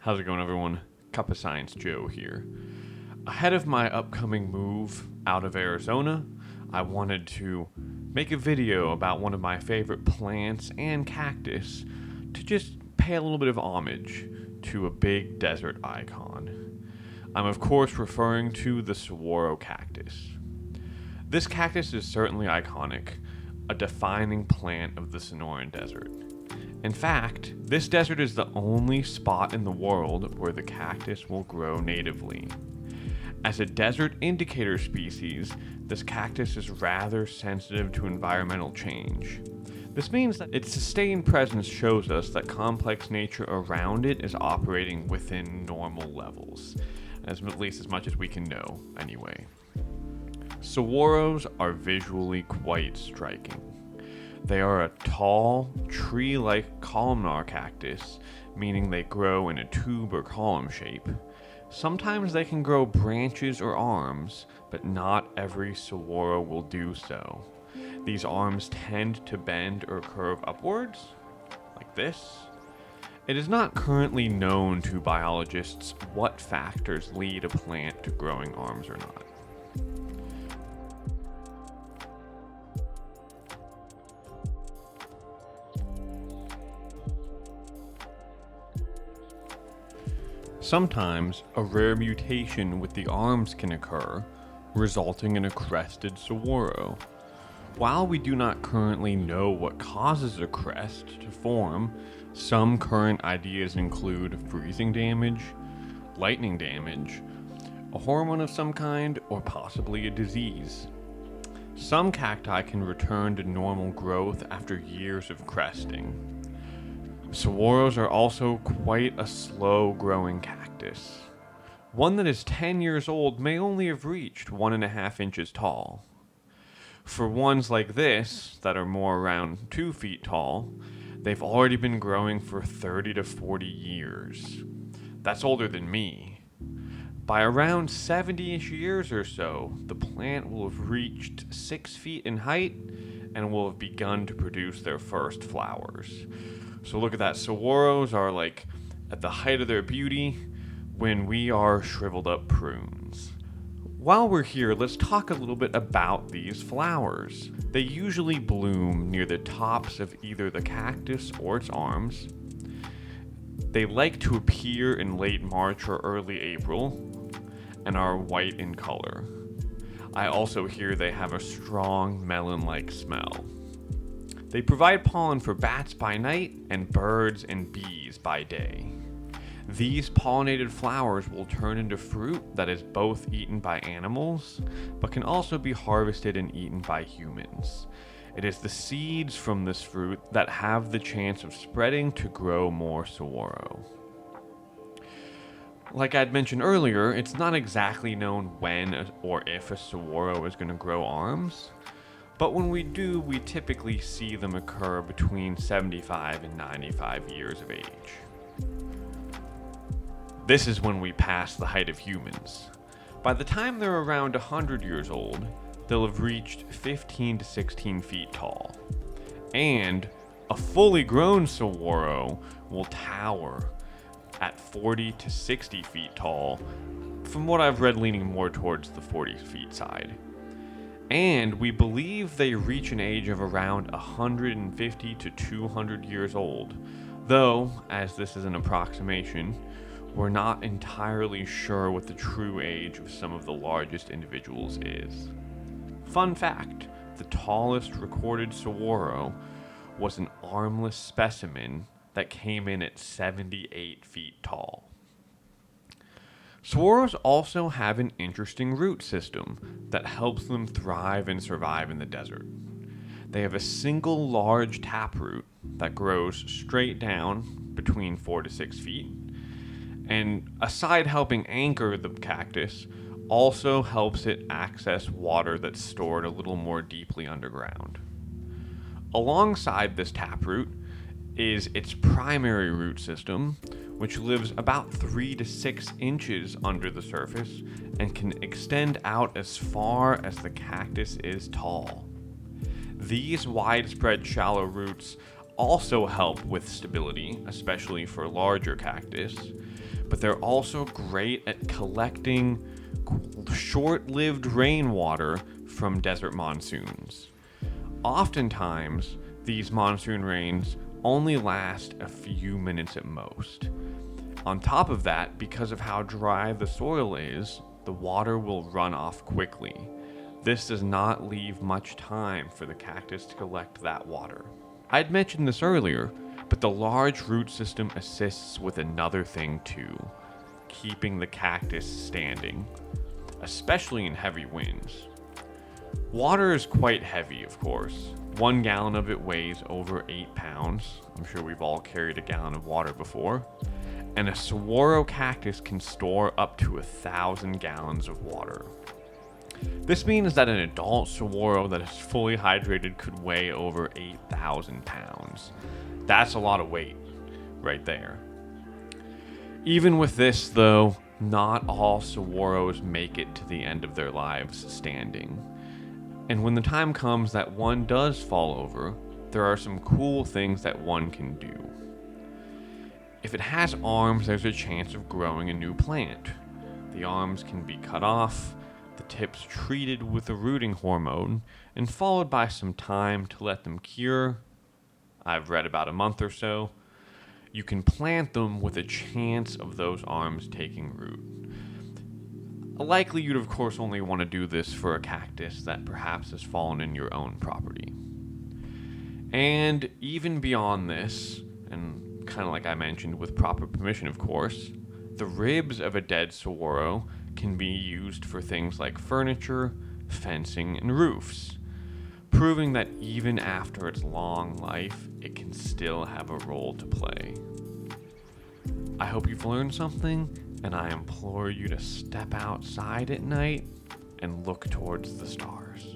How's it going, everyone? Cup of Science Joe here. Ahead of my upcoming move out of Arizona, I wanted to make a video about one of my favorite plants and cactus to just pay a little bit of homage to a big desert icon. I'm of course referring to the saguaro cactus. This cactus is certainly iconic, a defining plant of the Sonoran Desert. In fact, this desert is the only spot in the world where the cactus will grow natively. As a desert indicator species, this cactus is rather sensitive to environmental change. This means that its sustained presence shows us that complex nature around it is operating within normal levels, at least as much as we can know, anyway. Saguaros are visually quite striking. They are a tall, tree-like columnar cactus, meaning they grow in a tube or column shape. Sometimes they can grow branches or arms, but not every saguaro will do so. These arms tend to bend or curve upwards, like this. It is not currently known to biologists what factors lead a plant to growing arms or not. Sometimes a rare mutation with the arms can occur, resulting in a crested saguaro. While we do not currently know what causes a crest to form, some current ideas include freezing damage, lightning damage, a hormone of some kind, or possibly a disease. Some cacti can return to normal growth after years of cresting. Saguaros are also quite a slow-growing cactus. One that is 10 years old may only have reached 1.5 inches tall. For ones like this, that are more around 2 feet tall, they've already been growing for 30 to 40 years. That's older than me. By around 70-ish years or so, the plant will have reached 6 feet in height and will have begun to produce their first flowers. So look at that, saguaros are like at the height of their beauty when we are shriveled up prunes. While we're here, let's talk a little bit about these flowers. They usually bloom near the tops of either the cactus or its arms. They like to appear in late March or early April and are white in color. I also hear they have a strong melon-like smell. They provide pollen for bats by night and birds and bees by day. These pollinated flowers will turn into fruit that is both eaten by animals, but can also be harvested and eaten by humans. It is the seeds from this fruit that have the chance of spreading to grow more saguaro. Like I'd mentioned earlier, it's not exactly known when or if a saguaro is going to grow arms. But when we do, we typically see them occur between 75 and 95 years of age. This is when we pass the height of humans. By the time they're around 100 years old, they'll have reached 15 to 16 feet tall. And a fully grown saguaro will tower at 40 to 60 feet tall, from what I've read leaning more towards the 40 feet side. And we believe they reach an age of around 150 to 200 years old, though, as this is an approximation, we're not entirely sure what the true age of some of the largest individuals is. Fun fact, the tallest recorded saguaro was an armless specimen that came in at 78 feet tall. Saguaros also have an interesting root system that helps them thrive and survive in the desert. They have a single large taproot that grows straight down between 4 to 6 feet, and aside helping anchor the cactus, also helps it access water that's stored a little more deeply underground. Alongside this taproot is its primary root system, which lives about 3 to 6 inches under the surface and can extend out as far as the cactus is tall. These widespread shallow roots also help with stability, especially for larger cactus, but they're also great at collecting short-lived rainwater from desert monsoons. Oftentimes, these monsoon rains only last a few minutes at most. On top of that, because of how dry the soil is, the water will run off quickly. This does not leave much time for the cactus to collect that water. I'd mentioned this earlier, but the large root system assists with another thing too, keeping the cactus standing, especially in heavy winds. Water is quite heavy, of course. 1 gallon of it weighs over 8 pounds. I'm sure we've all carried a gallon of water before. And a saguaro cactus can store up to 1,000 gallons of water. This means that an adult saguaro that is fully hydrated could weigh over 8,000 pounds. That's a lot of weight right there. Even with this, though, not all saguaros make it to the end of their lives standing. And when the time comes that one does fall over, there are some cool things that one can do. If it has arms, there's a chance of growing a new plant. The arms can be cut off, the tips treated with a rooting hormone, and followed by some time to let them cure. I've read about a month or so. You can plant them with a chance of those arms taking root. Likely you'd of course only want to do this for a cactus that perhaps has fallen in your own property. And even beyond this, and kind of like I mentioned with proper permission of course, the ribs of a dead saguaro can be used for things like furniture, fencing, and roofs, proving that even after its long life, it can still have a role to play. I hope you've learned something, and I implore you to step outside at night and look towards the stars.